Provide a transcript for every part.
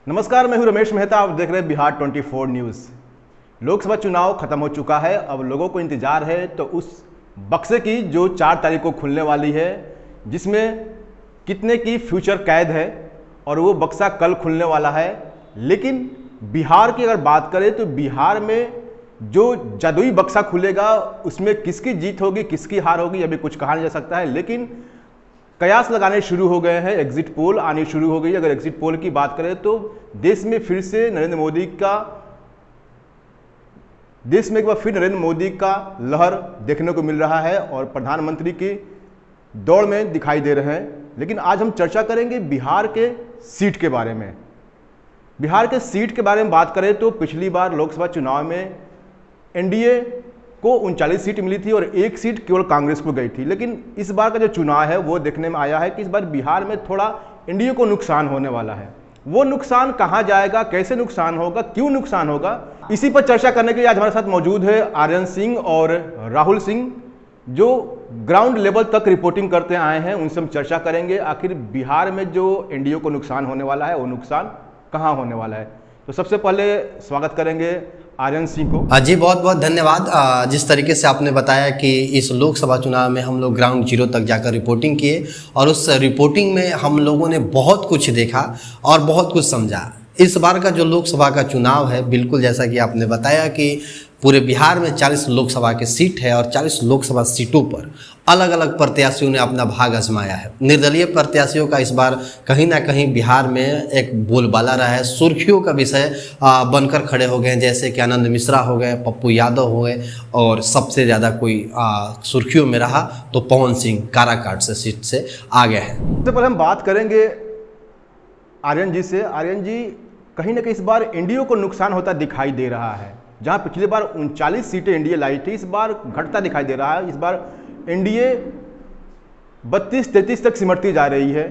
नमस्कार, मैं हूं रमेश मेहता। आप देख रहे हैं बिहार 24 न्यूज़। लोकसभा चुनाव खत्म हो चुका है। अब लोगों को इंतजार है तो उस बक्से की जो 4 तारीख को खुलने वाली है, जिसमें कितने की फ्यूचर कैद है और वो बक्सा कल खुलने वाला है। लेकिन बिहार की अगर बात करें तो बिहार में जो जादुई बक्सा खुलेगा उसमें किसकी जीत होगी किसकी हार होगी अभी कुछ कहा नहीं जा सकता है। लेकिन कयास लगाने शुरू हो गए हैं, एग्जिट पोल आनी शुरू हो गई। अगर एग्जिट पोल की बात करें तो देश में फिर से नरेंद्र मोदी का एक बार फिर नरेंद्र मोदी का लहर देखने को मिल रहा है और प्रधानमंत्री की दौड़ में दिखाई दे रहे हैं। लेकिन आज हम चर्चा करेंगे बिहार के सीट के बारे में। बिहार के सीट के बारे में बात करें तो पिछली बार लोकसभा चुनाव में एनडीए को 39 सीट मिली थी और 1 सीट केवल कांग्रेस को गई थी। लेकिन इस बार का जो चुनाव है वो देखने में आया है कि इस बार बिहार में थोड़ा एनडीए को नुकसान होने वाला है। वो नुकसान कहां जाएगा, कैसे नुकसान होगा, क्यों नुकसान होगा, इसी पर चर्चा करने के लिए आज हमारे साथ मौजूद है आर्यन सिंह और राहुल सिंह, जो ग्राउंड लेवल तक रिपोर्टिंग करते आए हैं। उनसे हम चर्चा करेंगे आखिर बिहार में जो एनडीए को नुकसान होने वाला है वो नुकसान कहां होने वाला है। तो सबसे पहले स्वागत करेंगे आर्यन सिंह को। जी बहुत बहुत धन्यवाद। जिस तरीके से आपने बताया कि इस लोकसभा चुनाव में हम लोग ग्राउंड जीरो तक जाकर रिपोर्टिंग किए और उस रिपोर्टिंग में हम लोगों ने बहुत कुछ देखा और बहुत कुछ समझा। इस बार का जो लोकसभा का चुनाव है, बिल्कुल जैसा कि आपने बताया कि पूरे बिहार में 40 लोकसभा के सीट है और 40 लोकसभा सीटों पर अलग अलग प्रत्याशियों ने अपना भाग आजमाया है। निर्दलीय प्रत्याशियों का इस बार कहीं ना कहीं बिहार में एक बोलबाला रहा है, सुर्खियों का विषय बनकर खड़े हो गए हैं। जैसे कि आनंद मिश्रा हो गए, पप्पू यादव हो गए और सबसे ज़्यादा कोई सुर्खियों में रहा तो पवन सिंह काराकाट से सीट से आ गए हैं। सबसे पहले हम बात करेंगे आर्यन जी से। आर्यन जी, कहीं ना कहीं इस बार एनडीए को नुकसान होता दिखाई दे रहा है। जहां पिछली बार 39 सीटें एनडीए लाई थी, इस बार घटता दिखाई दे रहा है। इस बार एनडीए 32-33 तक सिमटती जा रही है।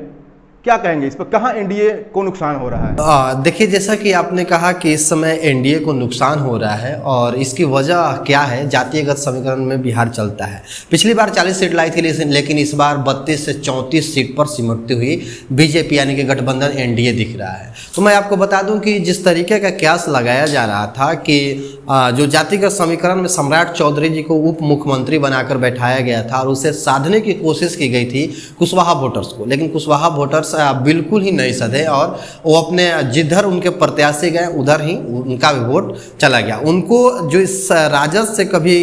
क्या कहेंगे इस पर, कहां एनडीए को नुकसान हो रहा है? देखिए, जैसा कि आपने कहा कि इस समय एनडीए को नुकसान हो रहा है और इसकी वजह क्या है, जातीयगत समीकरण में बिहार चलता है। पिछली बार 40 सीट लाई थी, लेकिन इस बार 32 से 34 सीट पर सिमटती हुई बीजेपी यानी कि गठबंधन एनडीए दिख रहा है। तो मैं आपको बता दूं कि जिस तरीके का कयास लगाया जा रहा था कि जो जातिगत समीकरण में सम्राट चौधरी जी को उप मुख्यमंत्री बनाकर बैठाया गया था और उसे साधने की कोशिश की गई थी कुशवाहा वोटर्स को, लेकिन कुशवाहा वोटर्स बिल्कुल ही नहीं सधे और वो अपने जिधर उनके प्रत्याशी गए उधर ही उनका भी वोट चला गया। उनको जो इस राजद से कभी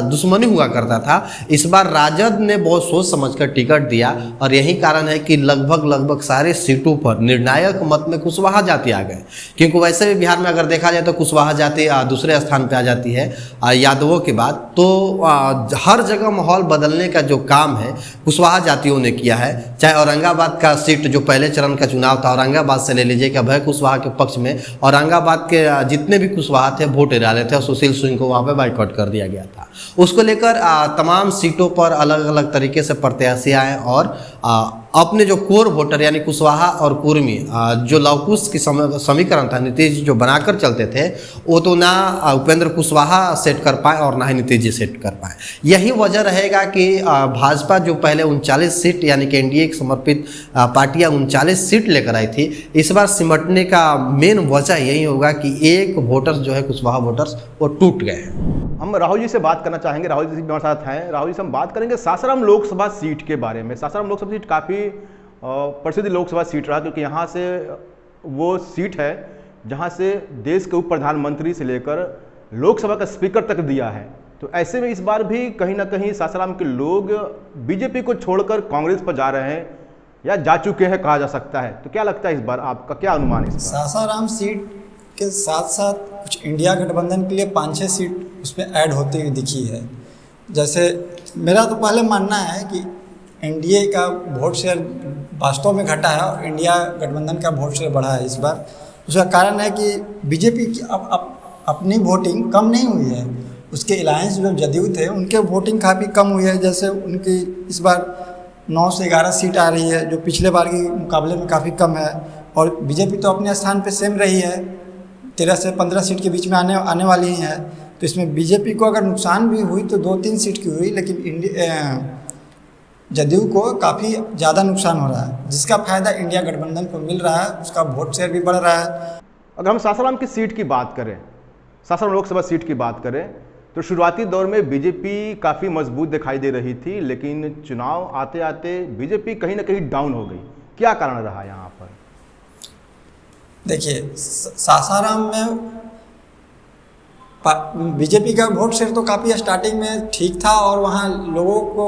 दुश्मनी हुआ करता था, इस बार राजद ने बहुत सोच समझकर टिकट दिया और यही कारण है कि लगभग सारे सीटों पर निर्णायक मत में कुशवाहा जाति आ गए। क्योंकि वैसे भी बिहार में अगर देखा जाए तो कुशवाहा जाति दूसरे स्थान पर आ जाती है यादवों के बाद। तो हर जगह माहौल बदलने का जो काम है कुशवाहा जातियों ने किया है। चाहे औरंगाबाद का सीट जो पहले चरण का चुनाव था, औरंगाबाद से ले लीजिए कि अभय कुशवाहा के पक्ष में औरंगाबाद के जितने भी कुशवाहा थे वोट डाले थे और सुशील सिंह को वहाँ पे बाइकआउट कर दिया गया था। उसको लेकर तमाम सीटों पर अलग अलग तरीके से प्रत्याशी आए और अपने जो कोर वोटर यानी कुशवाहा और कुर्मी जो लवकुश की समीकरण था नीतीश जो बनाकर चलते थे, वो तो ना उपेंद्र कुशवाहा सेट कर पाए और ना ही नीतीश जी सेट कर पाए। यही वजह रहेगा कि भाजपा जो पहले 39 सीट यानी कि एनडीए की समर्पित पार्टियां 39 सीट लेकर आई थी, इस बार सिमटने का मेन वजह यही होगा कि एक वोटर्स जो है कुशवाहा वोटर्स वो टूट गए हैं। हम राहुल जी से बात करना चाहेंगे। राहुल जी हमारे साथ हैं। राहुल जी से हम बात करेंगे सासाराम लोकसभा सीट के बारे में। सासाराम लोकसभा सीट काफ़ी प्रसिद्ध लोकसभा सीट रहा, क्योंकि यहाँ से वो सीट है जहाँ से देश के उप प्रधानमंत्री से लेकर लोकसभा का स्पीकर तक दिया है। तो ऐसे में इस बार भी कहीं ना कहीं सासाराम के लोग बीजेपी को छोड़कर कांग्रेस पर जा रहे हैं या जा चुके हैं कहा जा सकता है। तो क्या लगता है इस बार, आपका क्या अनुमान है? सासाराम सीट के साथ साथ कुछ इंडिया गठबंधन के लिए 5-6 सीट उसमें ऐड होती हुई दिखी है। जैसे मेरा तो पहले मानना है कि एनडीए का वोट शेयर वास्तव में घटा है और इंडिया गठबंधन का वोट शेयर बढ़ा है इस बार। उसका कारण है कि बीजेपी की अब अपनी वोटिंग कम नहीं हुई है। उसके अलायंस जो जदयू थे उनके वोटिंग काफ़ी कम हुई है। जैसे उनकी इस बार 9 से 11 सीट आ रही है, जो पिछले बार के मुकाबले में काफ़ी कम है। और बीजेपी तो अपने स्थान पे सेम रही है, 13 से 15 सीट के बीच में आने वाली ही है। तो इसमें बीजेपी को अगर नुकसान भी हुई तो 2-3 सीट की हुई, लेकिन जदयू को काफ़ी ज़्यादा नुकसान हो रहा है, जिसका फायदा इंडिया गठबंधन को मिल रहा है, उसका वोट शेयर भी बढ़ रहा है। अगर हम सासाराम की सीट की बात करें, सासाराम लोकसभा सीट की बात करें, तो शुरुआती दौर में बीजेपी काफ़ी मजबूत दिखाई दे रही थी, लेकिन चुनाव आते आते बीजेपी कहीं ना कहीं डाउन हो गई। क्या कारण रहा यहाँ पर? देखिए, सासाराम में बीजेपी का वोट शेयर तो काफ़ी स्टार्टिंग में ठीक था और वहाँ लोगों को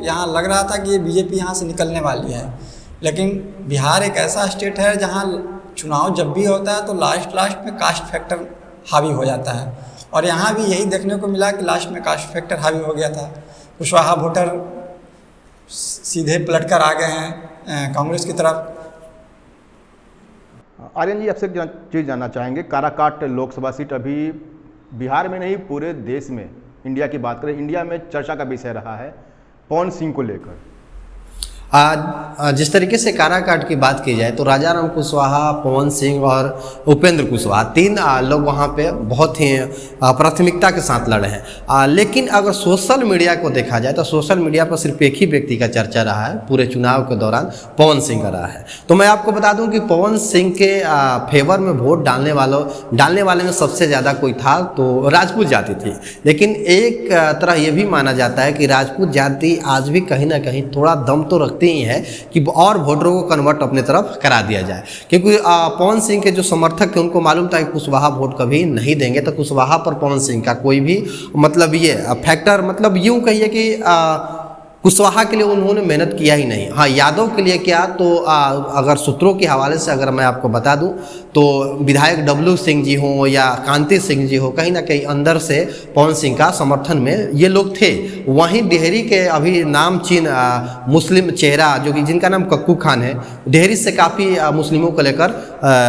यहाँ लग रहा था कि ये बीजेपी यहाँ से निकलने वाली है। लेकिन बिहार एक ऐसा स्टेट है जहाँ चुनाव जब भी होता है तो लास्ट में कास्ट फैक्टर हावी हो जाता है, और यहाँ भी यही देखने को मिला कि लास्ट में कास्ट फैक्टर हावी हो गया था। कुशवाहा वोटर सीधे पलटकर आ गए हैं कांग्रेस की तरफ। आर्यन जी, आपसे एक चीज़ जानना चाहेंगे, काराकाट लोकसभा सीट अभी बिहार में नहीं पूरे देश में, इंडिया की बात करें, इंडिया में चर्चा का विषय रहा है पवन सिंह को लेकर। जिस तरीके से काराकाट की बात की जाए तो राजाराम कुशवाहा, पवन सिंह और उपेंद्र कुशवाहा, तीन लोग वहाँ पे बहुत ही प्राथमिकता के साथ लड़े हैं। लेकिन अगर सोशल मीडिया को देखा जाए तो सोशल मीडिया पर सिर्फ एक ही व्यक्ति का चर्चा रहा है पूरे चुनाव के दौरान, पवन सिंह का रहा है। तो मैं आपको बता दूं कि पवन सिंह के फेवर में वोट डालने वाले में सबसे ज़्यादा कोई था तो राजपूत जाति थी। लेकिन एक तरह यह भी माना जाता है कि राजपूत जाति आज भी कहीं ना कहीं थोड़ा दम तो रखती ही है कि और वोटरों को कन्वर्ट अपने तरफ करा दिया जाए, क्योंकि पवन सिंह के जो समर्थक थे उनको मालूम था कि कुशवाहा वोट कभी नहीं देंगे, तो कुशवाहा पर पवन सिंह का कोई भी मतलब ये फैक्टर, मतलब यूं कहिए कि कुशवाहा के लिए उन्होंने मेहनत किया ही नहीं। हाँ, यादव के लिए क्या, तो अगर सूत्रों के हवाले से अगर मैं आपको बता दूं तो विधायक डब्लू सिंह जी हों या कांति सिंह जी हो, कहीं ना कहीं अंदर से पवन सिंह का समर्थन में ये लोग थे। वहीं डेहरी के अभी नामचीन मुस्लिम चेहरा जो कि जिनका नाम कक्कू खान है, डेहरी से काफ़ी मुस्लिमों को लेकर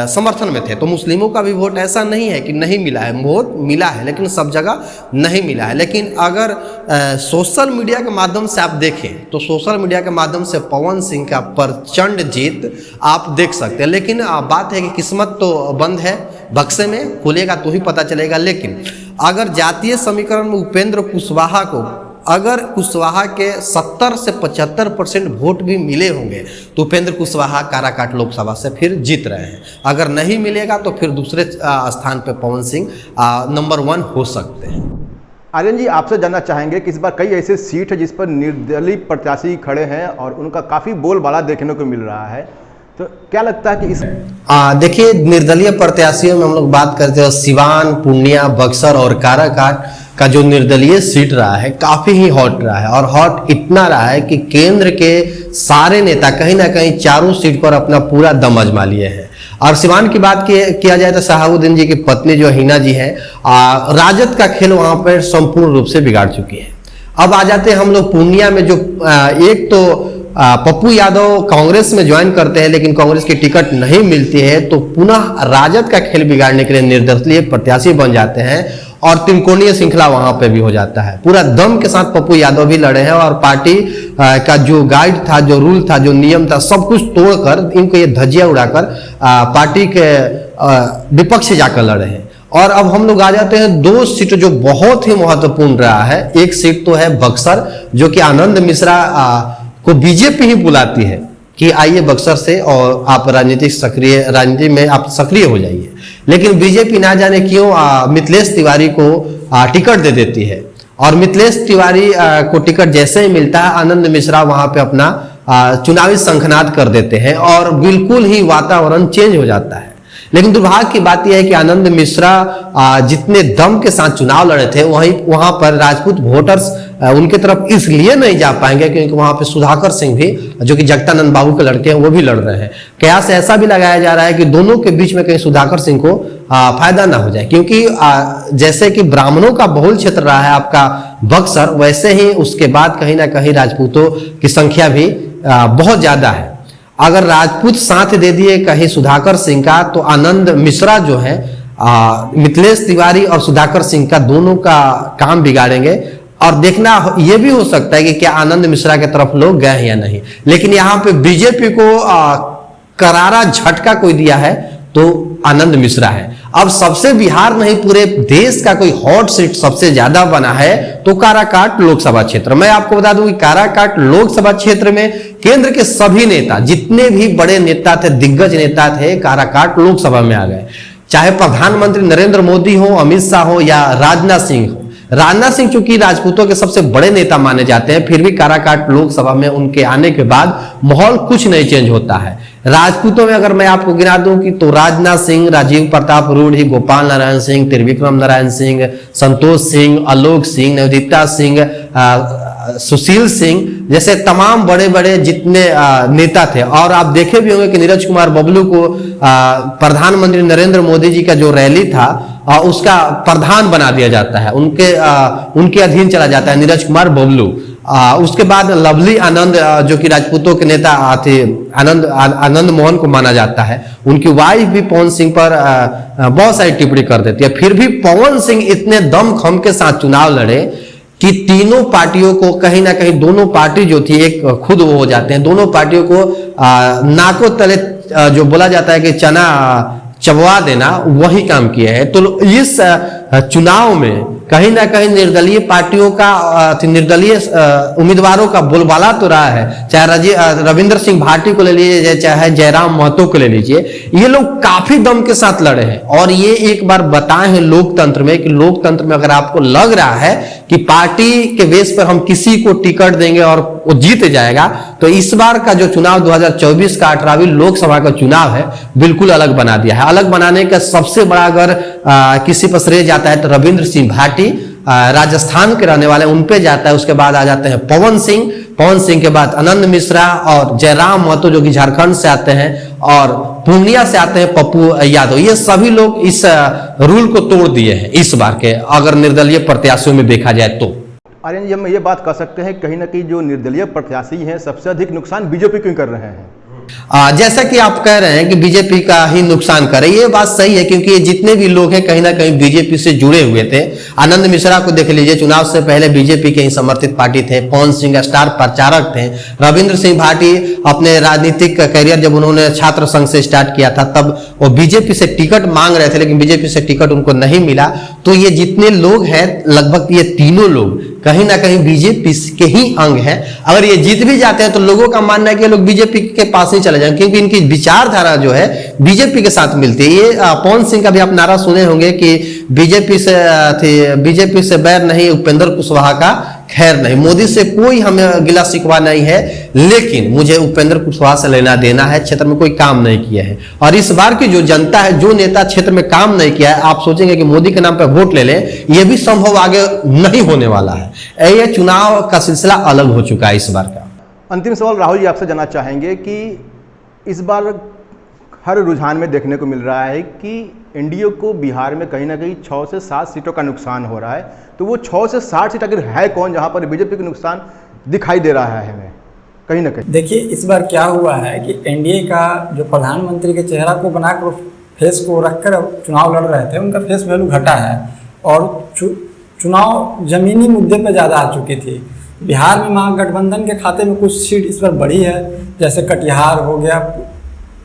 समर्थन में थे। तो मुस्लिमों का भी वोट ऐसा नहीं है कि नहीं मिला है, वोट मिला है लेकिन सब जगह नहीं मिला है। लेकिन अगर सोशल मीडिया के माध्यम से आप देखें तो सोशल मीडिया के माध्यम से पवन सिंह का प्रचंड जीत आप देख सकते हैं। लेकिन बात है कि किस्मत तो बंद है, बक्से में खुलेगा तो ही पता चलेगा। लेकिन अगर जातीय समीकरण में उपेंद्र कुशवाहा को अगर कुशवाहा के 70 से 75% वोट भी मिले होंगे तो उपेंद्र कुशवाहा काराकाट लोकसभा से फिर जीत रहे हैं। अगर नहीं मिलेगा तो फिर दूसरे स्थान पर पवन सिंह नंबर 1 हो सकते हैं। आर्यन जी, आपसे जानना चाहेंगे कि इस बार कई ऐसे सीट है जिस पर निर्दलीय प्रत्याशी खड़े हैं और उनका काफ़ी बोलबाला देखने को मिल रहा है, तो क्या लगता है कि इस देखिए, निर्दलीय प्रत्याशियों में हम लोग बात करते हैं सिवान, पूर्णिया, बक्सर और काराकाट का जो निर्दलीय सीट रहा है काफ़ी ही हॉट रहा है, और हॉट इतना रहा है कि केंद्र के सारे नेता कहीं ना कहीं चारों सीट पर अपना पूरा दम आजमा लिए हैं। और सिवान की बात किया जाए तो शहाबुद्दीन जी की पत्नी जो हिना जी है, राजद का खेल वहां पर संपूर्ण रूप से बिगाड़ चुकी है। अब आ जाते हैं हम लोग पूर्णिया में, जो एक तो पप्पू यादव कांग्रेस में ज्वाइन करते हैं लेकिन कांग्रेस की टिकट नहीं मिलती है, तो पुनः राजद का खेल बिगाड़ने के लिए निर्दलीय प्रत्याशी बन जाते हैं और त्रिकोणीय श्रृंखला वहां पे भी हो जाता है। पूरा दम के साथ पप्पू यादव भी लड़े हैं और पार्टी का जो गाइड था, जो रूल था, जो नियम था, सब कुछ तोड़कर इनको ये धज्जियां उड़ाकर पार्टी के विपक्ष जाकर लड़े हैं। और अब हम लोग आ जाते हैं 2 सीट जो बहुत ही महत्वपूर्ण रहा है। एक सीट तो है बक्सर, जो कि आनंद मिश्रा को बीजेपी ही बुलाती है कि आइए बक्सर से और आप राजनीति में आप सक्रिय हो जाइए, लेकिन बीजेपी ना जाने क्यों मिथिलेश तिवारी को टिकट दे देती है। और मिथिलेश तिवारी को टिकट जैसे ही मिलता है, आनंद मिश्रा वहां पे अपना चुनावी शंखनाद कर देते हैं और बिल्कुल ही वातावरण चेंज हो जाता है। लेकिन दुर्भाग्य की बात यह है कि आनंद मिश्रा जितने दम के साथ चुनाव लड़े थे वहां पर राजपूत वोटर्स उनके तरफ इसलिए नहीं जा पाएंगे क्योंकि वहां पे सुधाकर सिंह भी, जो कि जगतानंद बाबू के लड़के हैं, वो भी लड़ रहे हैं। कयास ऐसा भी लगाया जा रहा है कि दोनों के बीच में कहीं सुधाकर सिंह को फायदा ना हो जाए, क्योंकि जैसे कि ब्राह्मणों का बहुल क्षेत्र रहा है आपका बक्सर, वैसे ही उसके बाद कहीं ना कहीं राजपूतों की संख्या भी बहुत ज्यादा है। अगर राजपूत साथ दे दिए कहीं सुधाकर सिंह का, तो आनंद मिश्रा जो है मिथिलेश तिवारी और सुधाकर सिंह का दोनों का काम बिगाड़ेंगे। और देखना यह भी हो सकता है कि क्या आनंद मिश्रा के तरफ लोग गए हैं या नहीं। लेकिन यहाँ पे बीजेपी को करारा झटका कोई दिया है तो आनंद मिश्रा है। अब सबसे बिहार नहीं पूरे देश का कोई हॉट सीट सबसे ज्यादा बना है तो काराकाट लोकसभा क्षेत्र। मैं आपको बता दूं कि काराकाट लोकसभा क्षेत्र में केंद्र के सभी नेता, जितने भी बड़े नेता थे, दिग्गज नेता थे, काराकाट लोकसभा में आ गए। चाहे प्रधानमंत्री नरेंद्र मोदी हो, अमित शाह हो या राजनाथ सिंह हो। राजनाथ सिंह चूंकि राजपूतों के सबसे बड़े नेता माने जाते हैं, फिर भी काराकाट लोकसभा में उनके आने के बाद माहौल कुछ नहीं चेंज होता है। राजपूतों में अगर मैं आपको गिना दूं कि तो राजनाथ सिंह, राजीव प्रताप रूढ़ी, गोपाल नारायण सिंह, त्रिविक्रम नारायण सिंह, संतोष सिंह, आलोक सिंह, नवदीप्ता सिंह, सुशील सिंह जैसे तमाम बड़े बड़े जितने नेता थे। और आप देखे भी होंगे कि नीरज कुमार बबलू को प्रधानमंत्री नरेंद्र मोदी जी का जो रैली था उसका प्रधान बना दिया जाता है, उनके अधीन चला जाता है नीरज कुमार बबलू। उसके बाद लवली आनंद जो कि राजपूतों के नेता थे, आनंद मोहन को माना जाता है, उनकी वाइफ भी पवन सिंह पर बहुत सारी टिप्पणी कर देती है। फिर भी पवन सिंह इतने दमखम के साथ चुनाव लड़े कि तीनों पार्टियों को कहीं ना कहीं, दोनों पार्टी जो थी एक खुद वो हो जाते हैं, दोनों पार्टियों को नाकों तले जो बोला जाता है कि चना चबवा देना, वही काम किया है। तो इस चुनाव में कहीं ना कहीं निर्दलीय पार्टियों का, निर्दलीय उम्मीदवारों का बोलबाला तो रहा है। चाहे रविंद्र सिंह भाटी को ले लीजिए, चाहे जयराम महतो को ले लीजिए, ये लोग काफी दम के साथ लड़े हैं। और ये एक बार बताए हैं लोकतंत्र में कि लोकतंत्र में अगर आपको लग रहा है कि पार्टी के बेस पर हम किसी को टिकट देंगे और वो जीत जाएगा, तो इस बार का जो चुनाव 2024 का 18वीं लोकसभा का चुनाव है, बिल्कुल अलग बना दिया है। अलग बनाने का सबसे बड़ा अगर किसी पर श्रेय जाता है तो रविंद्र सिंह भाटी, राजस्थान के रहने वाले, उन पे जाता है। उसके बाद आ जाते हैं पवन सिंह के बाद आनंद मिश्रा और जयराम महतो जो कि झारखंड से आते हैं, और पूर्णिया से आते हैं पप्पू यादव। ये सभी लोग इस रूल को तोड़ दिए हैं इस बार के, अगर निर्दलीय प्रत्याशियों में देखा जाए तो। आर्यन जी, हम ये बात कह सकते हैं कहीं ना कहीं जो निर्दलीय प्रत्याशी हैं सबसे अधिक नुकसान बीजेपी क्यों कर रहे हैं? जैसा कि आप कह रहे हैं कि बीजेपी का ही नुकसान करे, ये बात सही है, क्योंकि जितने भी लोग हैं कहीं ना कहीं बीजेपी से जुड़े हुए थे। आनंद मिश्रा को देख लीजिए, चुनाव से पहले बीजेपी के ही समर्थित पार्टी थे। पवन सिंह स्टार प्रचारक थे। रविंद्र सिंह भाटी अपने राजनीतिक करियर जब उन्होंने छात्र संघ से स्टार्ट किया था, तब वो बीजेपी से टिकट मांग रहे थे, लेकिन बीजेपी से टिकट उनको नहीं मिला। तो ये जितने लोग हैं, लगभग ये तीनों लोग कहीं ना कहीं बीजेपी के ही अंग हैं। अगर ये जीत भी जाते हैं तो लोगों का मानना है कि ये लोग बीजेपी के पास ही चले जाएंगे, क्योंकि इनकी विचारधारा जो है बीजेपी के साथ मिलती है। ये पवन सिंह का भी आप नारा सुने होंगे कि बीजेपी से बैर नहीं, उपेंद्र कुशवाहा का खैर नहीं। मोदी से कोई हमें गिला शिकवा नहीं है, लेकिन मुझे उपेंद्र कुशवाहा से लेना देना है, क्षेत्र में कोई काम नहीं किया है। और इस बार की जो जनता है, जो नेता क्षेत्र में काम नहीं किया है, आप सोचेंगे कि मोदी के नाम पर वोट ले लें, यह भी संभव आगे नहीं होने वाला है। ये चुनाव का सिलसिला अलग हो चुका है इस बार का। अंतिम सवाल राहुल जी आपसे जानना चाहेंगे कि इस बार हर रुझान में देखने को मिल रहा है कि एनडीए को बिहार में कहीं ना कहीं 6 से 7 सीटों का नुकसान हो रहा है। तो वो 6 से 7 सीट आखिर है कौन जहां पर बीजेपी को नुकसान दिखाई दे रहा है हमें कहीं ना कहीं? देखिए, इस बार क्या हुआ है कि एनडीए का जो प्रधानमंत्री के चेहरा को बनाकर फेस को रखकर चुनाव लड़ रहे थे, उनका फेस वैल्यू घटा है और चुनाव जमीनी मुद्दे पर ज़्यादा आ चुकी थी। बिहार में महागठबंधन के खाते में कुछ सीट इस बार बढ़ी है, जैसे कटिहार हो गया,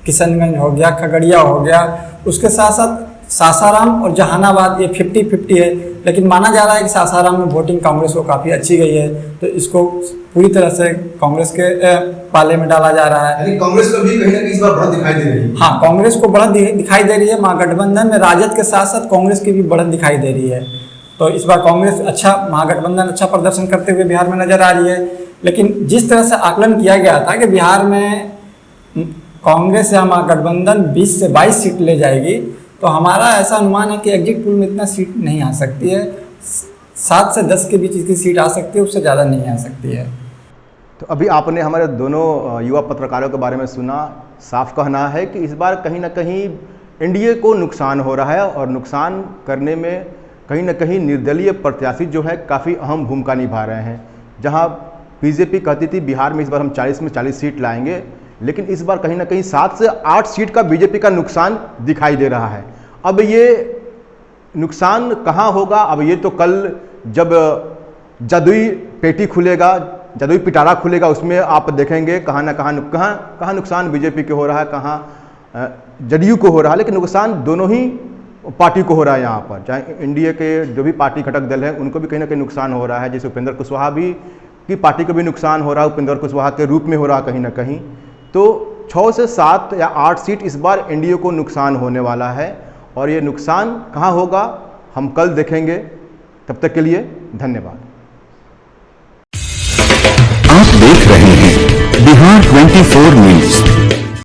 किशनगंज हो गया, खगड़िया हो गया। उसके साथ साथ सासाराम और जहानाबाद ये 50-50 है, लेकिन माना जा रहा है कि सासाराम में वोटिंग कांग्रेस को काफ़ी अच्छी गई है, तो इसको पूरी तरह से कांग्रेस के पाले में डाला जा रहा है। कांग्रेस को भी कहीं ना कहीं इस बार बढ़त दिखाई दे रही है। हाँ, कांग्रेस को बढ़त दिखाई दे रही है। महागठबंधन में राजद के साथ साथ कांग्रेस की भी बढ़त दिखाई दे रही है। तो इस बार कांग्रेस महागठबंधन अच्छा प्रदर्शन करते हुए बिहार में नजर आ रही है। लेकिन जिस तरह से आकलन किया गया था कि बिहार में कांग्रेस या महागठबंधन 20 से 22 सीट ले जाएगी, तो हमारा ऐसा अनुमान है कि एग्जिट पोल में इतना सीट नहीं आ सकती है। 7 से 10 के बीच इसकी सीट आ सकती है, उससे ज़्यादा नहीं आ सकती है। तो अभी आपने हमारे दोनों युवा पत्रकारों के बारे में सुना। साफ कहना है कि इस बार कहीं ना कहीं एनडीए को नुकसान हो रहा है और नुकसान करने में कहीं ना कहीं निर्दलीय प्रत्याशी जो है काफ़ी अहम भूमिका निभा रहे हैं। जहां बीजेपी कहती थी बिहार में इस बार हम 40 में 40 सीट लाएंगे, लेकिन इस बार कहीं ना कहीं 7 से 8 सीट का बीजेपी का नुकसान दिखाई दे रहा है। अब ये नुकसान कहां होगा? अब ये तो कल जब जदुई पेटी खुलेगा, जदुई पिटारा खुलेगा, उसमें आप देखेंगे कहाँ ना कहाँ नुकसान बीजेपी के हो रहा है, कहाँ जदयू को हो रहा है। लेकिन नुकसान दोनों ही पार्टी को हो रहा है यहाँ पर, चाहे एनडीए के जो भी पार्टी घटक दल हैं उनको भी कहीं ना कहीं नुकसान हो रहा है। जैसे उपेंद्र कुशवाहा भी की पार्टी को भी नुकसान हो रहा है, उपेंद्र कुशवाहा के रूप में हो रहा है कहीं ना कहीं। तो 6 से 7 या 8 सीट इस बार एनडीए को नुकसान होने वाला है, और ये नुकसान कहाँ होगा हम कल देखेंगे। तब तक के लिए धन्यवाद। आप देख रहे हैं बिहार 24 न्यूज।